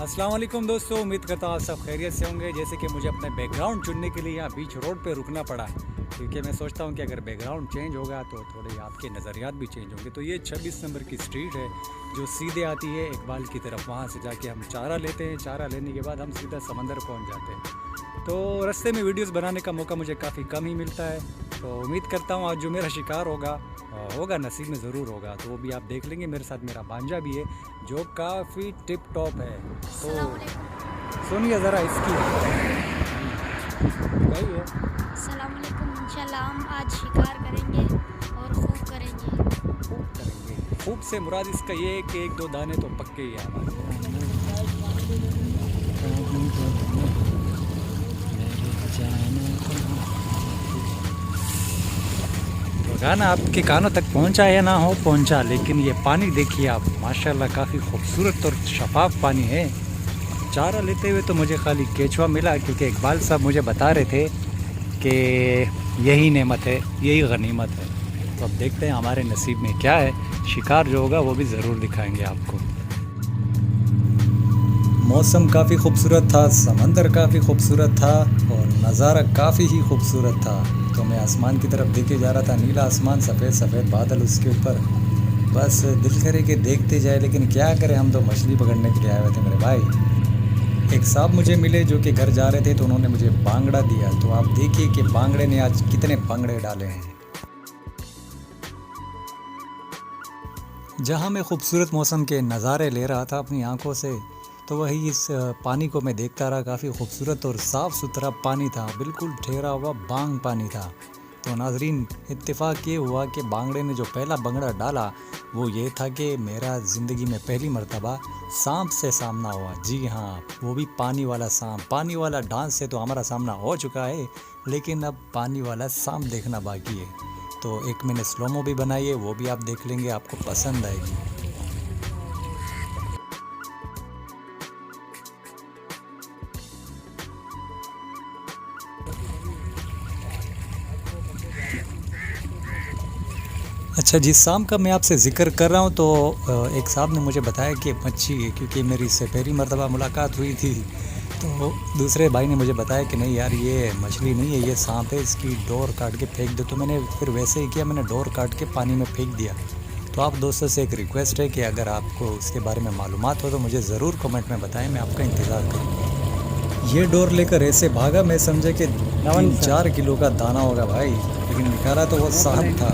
अस्सलाम वालेकुम दोस्तों, उम्मीद करता हूँ आप सब खैरियत से होंगे। जैसे कि मुझे अपने बैकग्राउंड चुनने के लिए यहाँ बीच रोड पे रुकना पड़ा, क्योंकि मैं सोचता हूँ कि अगर बैकग्राउंड चेंज होगा तो थोड़े आपके नज़रियात भी चेंज होंगे। तो ये 26 नंबर की स्ट्रीट है जो सीधे आती है इकबाल की तरफ। वहाँ से जाके हम चारा लेते हैं, चारा लेने के बाद हम सीधा समंदर पहुँच जाते हैं। तो रास्ते में वीडियोस बनाने का मौका मुझे काफ़ी कम ही मिलता है, तो उम्मीद करता हूँ आज जो मेरा शिकार होगा नसीब में ज़रूर होगा, तो वो भी आप देख लेंगे। मेरे साथ मेरा भांजा भी है जो काफ़ी टिप टॉप है। तो सुनिए ज़रा इसकी बताइए। अस्सलाम वालेकुम। इंशाल्लाह हम आज शिकार करेंगे और खूब करेंगे। खूब से मुराद इसका ये है कि एक दो दाने तो पक्के ही हैं हमारे। तो गाना आपके कानों तक पहुंचा या ना हो पहुंचा, लेकिन ये पानी देखिए आप, माशाल्लाह काफ़ी खूबसूरत और शफाफ पानी है। चारा लेते हुए तो मुझे खाली केचुआ मिला, क्योंकि इकबाल साहब मुझे बता रहे थे कि यही नेमत है, यही गनीमत है। तो अब देखते हैं हमारे नसीब में क्या है। शिकार जो होगा वो भी ज़रूर दिखाएंगे आपको। मौसम काफ़ी खूबसूरत था, समंदर काफ़ी खूबसूरत था और नज़ारा काफ़ी ही खूबसूरत था। तो मैं आसमान की तरफ देखे जा रहा था, नीला आसमान, सफ़ेद सफ़ेद बादल उसके ऊपर। बस दिल करे कि देखते जाए, लेकिन क्या करें, हम तो मछली पकड़ने के लिए आए हुए थे मेरे भाई। एक साहब मुझे मिले जो कि घर जा रहे थे, तो उन्होंने मुझे बांगड़ा दिया। तो आप देखिए कि बांगड़े ने आज कितने बांगड़े डाले हैं। जहाँ मैं खूबसूरत मौसम के नज़ारे ले रहा था अपनी आंखों से, तो वही इस पानी को मैं देखता रहा। काफ़ी खूबसूरत और साफ़ सुथरा पानी था, बिल्कुल ठहरा हुआ बांग पानी था। तो नाजरीन, इत्तेफाक ये हुआ कि बांगड़े ने जो पहला बंगड़ा डाला वो ये था कि मेरा ज़िंदगी में पहली मर्तबा सांप से सामना हुआ। जी हाँ, वो भी पानी वाला सांप। पानी वाला डांस से तो हमारा सामना हो चुका है, लेकिन अब पानी वाला सांप देखना बाकी है। तो एक मैंने स्लोमो भी बनाई है, वो भी आप देख लेंगे, आपको पसंद आएगी। अच्छा, जिस शाम का मैं आपसे ज़िक्र कर रहा हूँ, तो एक साहब ने मुझे बताया कि मच्छी है, क्योंकि मेरी इससे पहली मर्तबा मुलाकात हुई थी। तो दूसरे भाई ने मुझे बताया कि नहीं यार, ये मछली नहीं है, ये सांप है, इसकी डोर काट के फेंक दो। तो मैंने फिर वैसे ही किया, मैंने डोर काट के पानी में फेंक दिया। तो आप दोस्तों से एक रिक्वेस्ट है कि अगर आपको उसके बारे में मालूमात हो तो मुझे ज़रूर कमेंट में बताएं, मैं आपका इंतज़ार करूँगा। ये डोर लेकर ऐसे भागा, मैं समझे कि 3-4 किलो का दाना होगा भाई, लेकिन निकाला तो वो सांप था।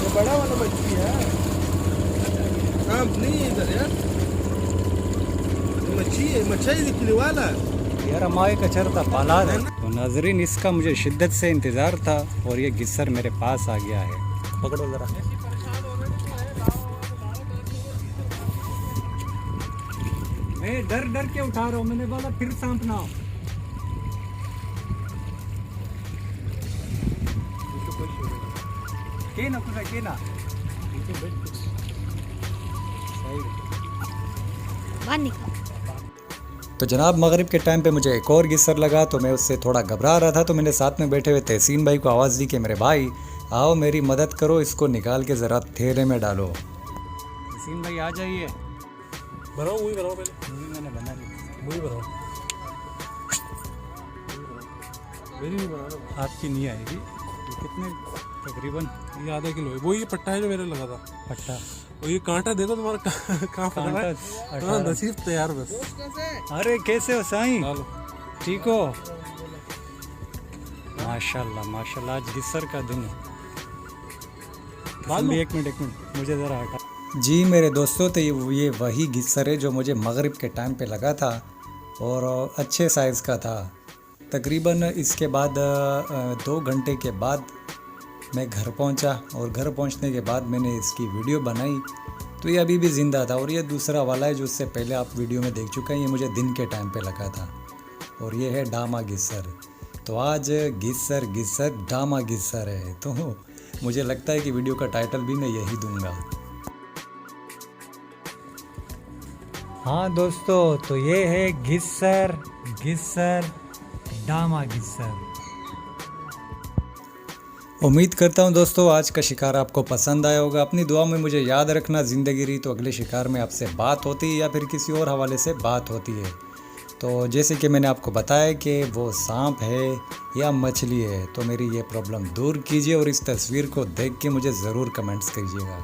ये बड़ा वाला मछली है सांप नहीं है इधर यार मच्छी है मच्छी दिखने वाला यार हमारे कचर था पाला है। तो नाजरीन, इसका मुझे शिद्दत से इंतज़ार था और ये गिस्सर मेरे पास आ गया है। पकड़ो ज़रा। मैं डर डर के उठा रहा हूँ, मैंने बोला फिर सांप ना हो। के ना कुछ के ना बाहर निकल। तो जनाब, मगरिब के टाइम पे मुझे एक और गिस्सर लगा, तो मैं उससे थोड़ा घबरा रहा था। तो मैंने साथ में बैठे हुए तहसीन भाई को आवाज़ दी कि मेरे भाई आओ मेरी मदद करो, इसको निकाल के ज़रा थैले में डालो। तहसीन भाई आ जाइए। बनाओ वही बनाओ पहले मैंने बना ली। वही बनाओ मेरी नहीं बना आपकी नहीं आएगी। ये कितने तकरीबन ये आधा किलो है वो ये पट्टा है जो मेरे लगा था पट्टा और ये कांटा देखो तुम्हारा कहाँ फंसा है हाँ नसीब तैयार बस अरे कैसे हो साईं? डालो ठीक हो? माशाल्लाह माशाल्लाह, आज गिस्सर का दिन है। एक मिनट मुझे ज़रा हटा। जी मेरे दोस्तों, तो ये वही गिस्सर है जो मुझे मगरिब के टाइम पे लगा था और अच्छे साइज़ का था। तकरीबन इसके बाद 2 घंटे के बाद मैं घर पहुंचा और घर पहुंचने के बाद मैंने इसकी वीडियो बनाई। तो ये अभी भी ज़िंदा था और ये दूसरा वाला है जो उससे पहले आप वीडियो में देख चुके हैं। ये मुझे दिन के टाइम पे लगा था और ये है डामा गिस्सर। तो आज गिस्सर डामा गिस्सर है। तो मुझे लगता है कि वीडियो का टाइटल भी मैं यही दूंगा। हाँ दोस्तों, तो ये है घिस्सर घिस्सर डामा घिस्सर। उम्मीद करता हूँ दोस्तों आज का शिकार आपको पसंद आया होगा। अपनी दुआ में मुझे याद रखना, ज़िंदगी रही तो अगले शिकार में आपसे बात होती है या फिर किसी और हवाले से बात होती है। तो जैसे कि मैंने आपको बताया कि वो सांप है या मछली है, तो मेरी ये प्रॉब्लम दूर कीजिए और इस तस्वीर को देख के मुझे ज़रूर कमेंट्स कीजिएगा।